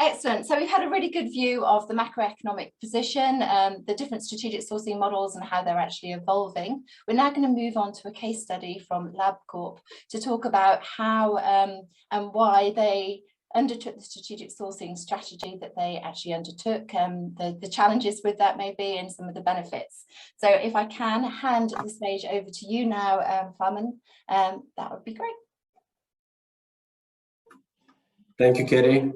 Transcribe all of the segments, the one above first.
Excellent. So we've had a really good view of the macroeconomic position, the different strategic sourcing models and how they're actually evolving. We're now going to move on to a case study from Labcorp to talk about how and why they undertook the strategic sourcing strategy that they actually undertook, the challenges with that maybe, and some of the benefits. So if I can hand the stage over to you now, Plamen, that would be great. Thank you, Kerry.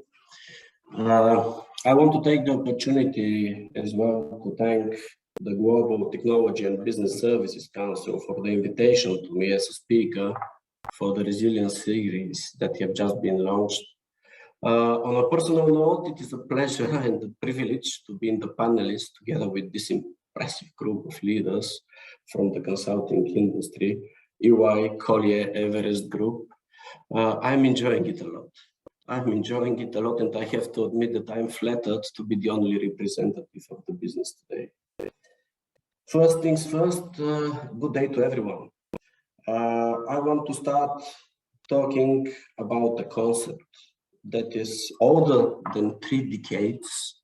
I want to take the opportunity as well to thank the Global Technology and Business Services Council for the invitation to me as a speaker for the Resilience series that have just been launched. On a personal note, it is a pleasure and a privilege to be in the panelists together with this impressive group of leaders from the consulting industry, EY, Collier, Everest Group. I'm enjoying it a lot. And I have to admit that I'm flattered to be the only representative of the business today. First things first, good day to everyone. I want to start talking about a concept that is older than 3 decades,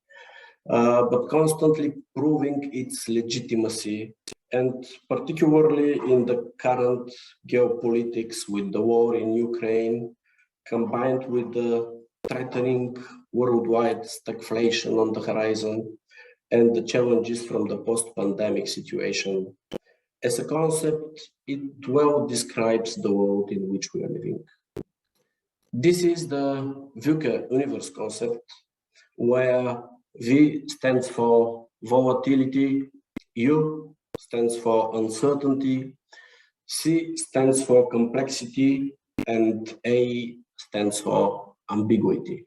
but constantly proving its legitimacy, and particularly in the current geopolitics with the war in Ukraine, combined with the threatening worldwide stagflation on the horizon and the challenges from the post-pandemic situation. As a concept, it well describes the world in which we are living. This is the VUCA universe concept, where V stands for volatility, U stands for uncertainty, C stands for complexity, and A stands for ambiguity.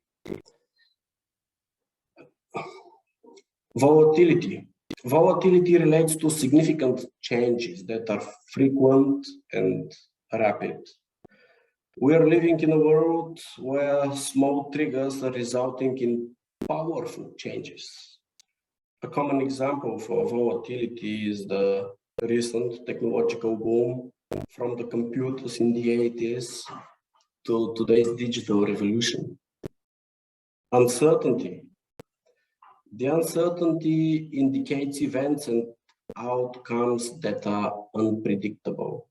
Volatility. Volatility relates to significant changes that are frequent and rapid. We are living in a world where small triggers are resulting in powerful changes. A common example for volatility is the recent technological boom from the computers in the 80s to today's digital revolution. Uncertainty. The uncertainty indicates events and outcomes that are unpredictable.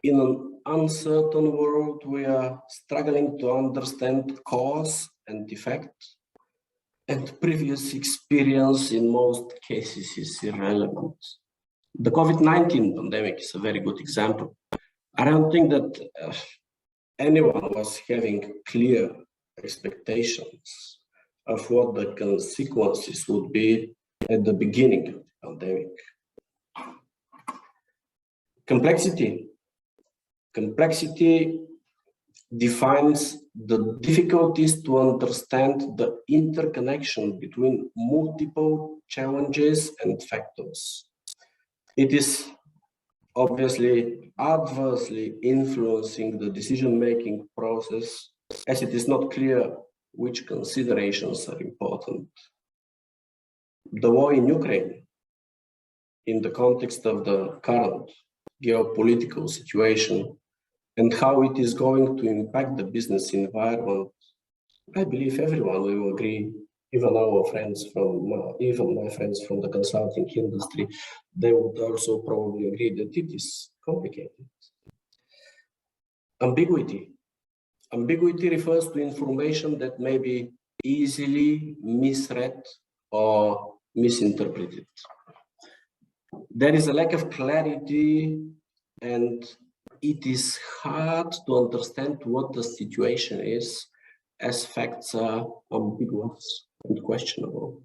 In an uncertain world, we are struggling to understand cause and effect, and previous experience in most cases is irrelevant. The COVID-19 pandemic is a very good example. I don't think that anyone was having clear expectations of what the consequences would be at the beginning of the pandemic. Complexity. Complexity defines the difficulties to understand the interconnection between multiple challenges and factors. It is obviously adversely influencing the decision-making process, as it is not clear which considerations are important. The war in Ukraine, in the context of the current geopolitical situation, and how it is going to impact the business environment, I believe everyone will agree, even our friends from, even my friends from the consulting industry, they would also probably agree that it is complicated. Ambiguity. Ambiguity refers to information that may be easily misread or misinterpreted. There is a lack of clarity, and it is hard to understand what the situation is, as facts are ambiguous and questionable.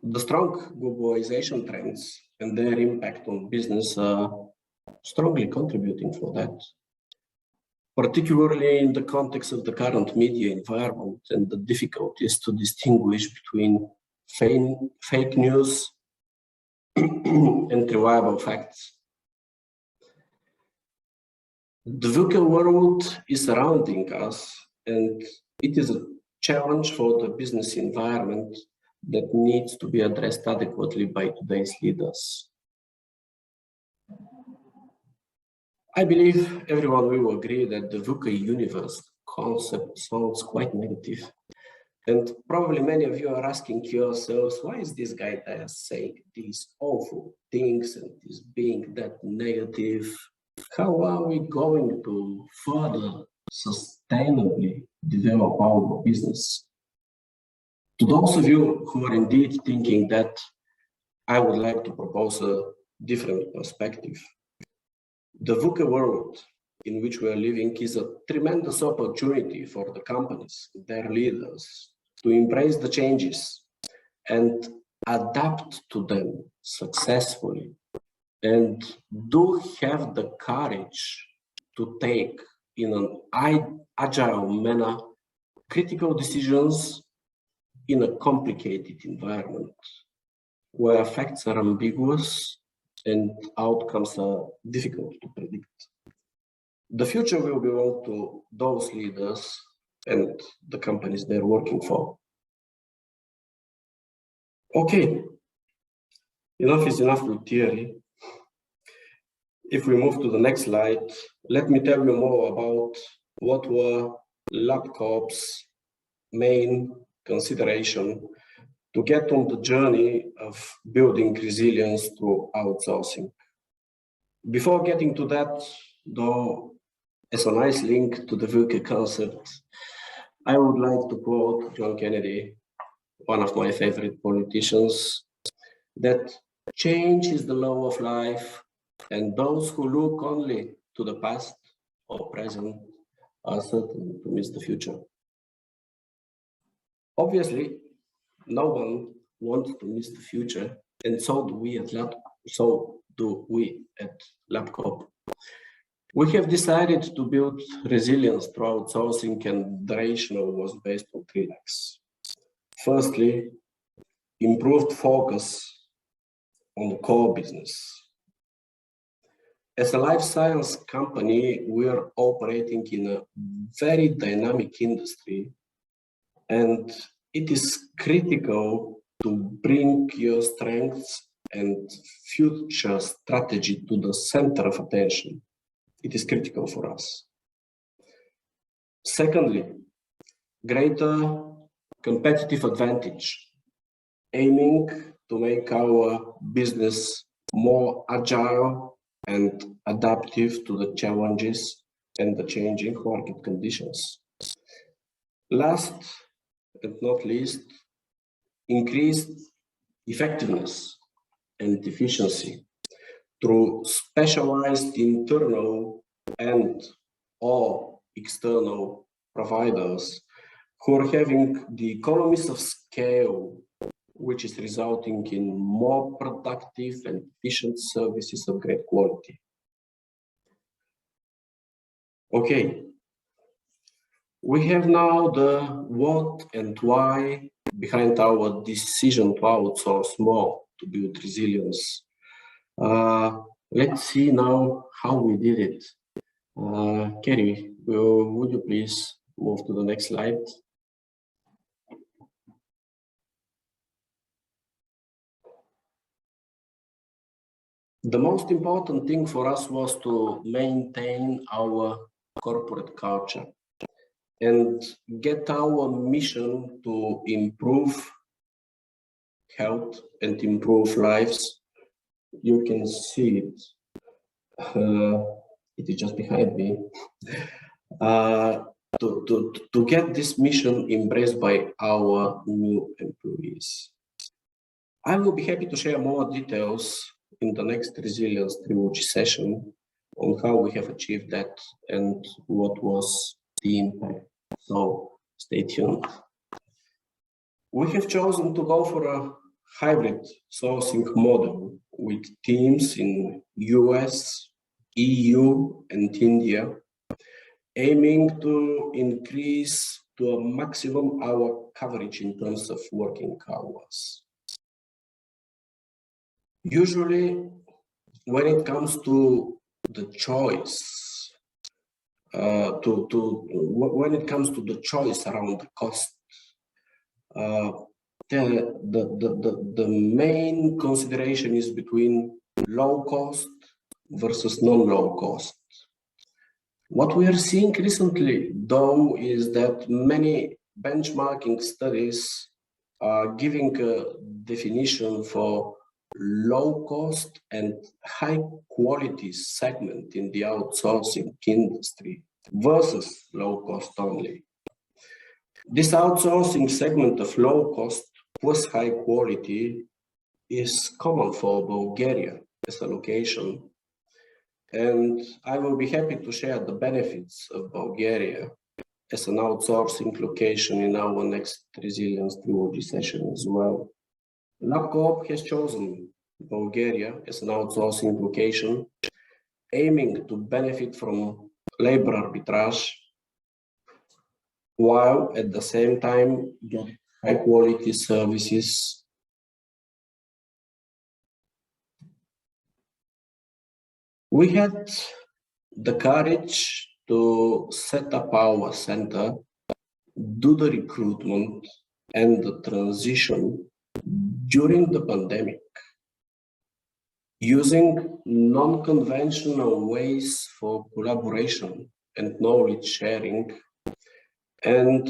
The strong globalization trends and their impact on business are strongly contributing for that, particularly in the context of the current media environment and the difficulties to distinguish between fake news and reliable facts. The virtual world is surrounding us, and it is a challenge for the business environment that needs to be addressed adequately by today's leaders. I believe everyone will agree that the VUCA universe concept sounds quite negative. And probably many of you are asking yourselves, why is this guy there saying these awful things and is being that negative? How are we going to further sustainably develop our business? To those of you who are indeed thinking that, I would like to propose a different perspective. The VUCA world in which we are living is a tremendous opportunity for the companies, their leaders, to embrace the changes and adapt to them successfully, and do have the courage to take in an agile manner critical decisions in a complicated environment where effects are ambiguous and outcomes are difficult to predict. The future will belong to those leaders and the companies they're working for. Okay, enough is enough with theory. If we move to the next slide, let me tell you more about what were Labcorp's main consideration to get on the journey of building resilience through outsourcing. Before getting to that, though, as a nice link to the VUCA concept, I would like to quote John Kennedy, one of my favorite politicians, that change is the law of life, and those who look only to the past or present are certain to miss the future. Obviously, no one wants to miss the future, and so do we at Labcorp. We have decided to build resilience through outsourcing, and the rationale was based on 3 legs. Firstly, improved focus on the core business. As a life science company, we are operating in a very dynamic industry, and it is critical to bring your strengths and future strategy to the center of attention. It is critical for us. Secondly, greater competitive advantage, aiming to make our business more agile and adaptive to the challenges and the changing market conditions. Last and not least, increased effectiveness and efficiency through specialized internal and or external providers who are having the economies of scale, which is resulting in more productive and efficient services of great quality. Okay, we have now the what and why behind our decision to outsource more to build resilience. Let's see now how we did it. Kerry, would you please move to the next slide? The most important thing for us was to maintain our corporate culture and get our mission to improve health and improve lives. You can see it. It is just behind me. To get this mission embraced by our new employees. I will be happy to share more details in the next Resilience Trilogy session on how we have achieved that and what was the impact. So stay tuned. We have chosen to go for a hybrid sourcing model with teams in US, EU, and India, aiming to increase to a maximum hour coverage in terms of working hours. Usually, when it comes to the choice, when it comes to the choice around the cost, the main consideration is between low cost versus non-low cost. What we are seeing recently, though, is that many benchmarking studies are giving a definition for low cost and high quality segment in the outsourcing industry versus low cost only. This outsourcing segment of low cost plus high quality is common for Bulgaria as a location. And I will be happy to share the benefits of Bulgaria as an outsourcing location in our next Resilience Trilogy session as well. Labcorp has chosen Bulgaria as an outsourcing location, aiming to benefit from labor arbitrage, while at the same time get high quality services. We had the courage to set up our center, do the recruitment and the transition during the pandemic, using non-conventional ways for collaboration and knowledge sharing. And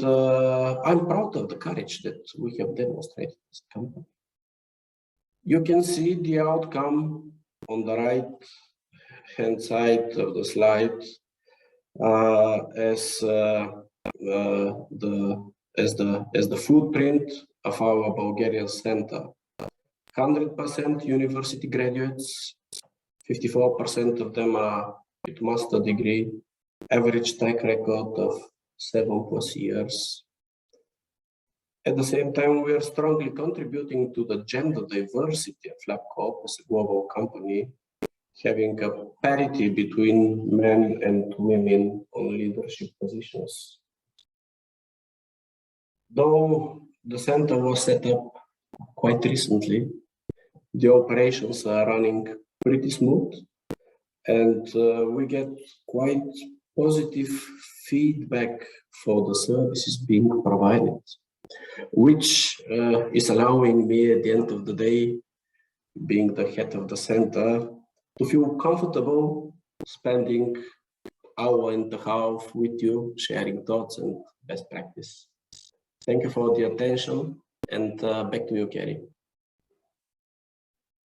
I'm proud of the courage that we have demonstrated as a company. You can see the outcome on the right-hand side of the slide as the footprint of our Bulgarian center. 100% university graduates, 54% of them are with master degree, average track record of 7+ years. At the same time, we are strongly contributing to the gender diversity of Labcorp as a global company, having a parity between men and women on leadership positions. Though the center was set up quite recently, the operations are running pretty smooth, and we get quite positive feedback for the services being provided, which is allowing me at the end of the day, being the head of the center, to feel comfortable spending hour and a half with you, sharing thoughts and best practice. Thank you for the attention, and back to you, Kerry.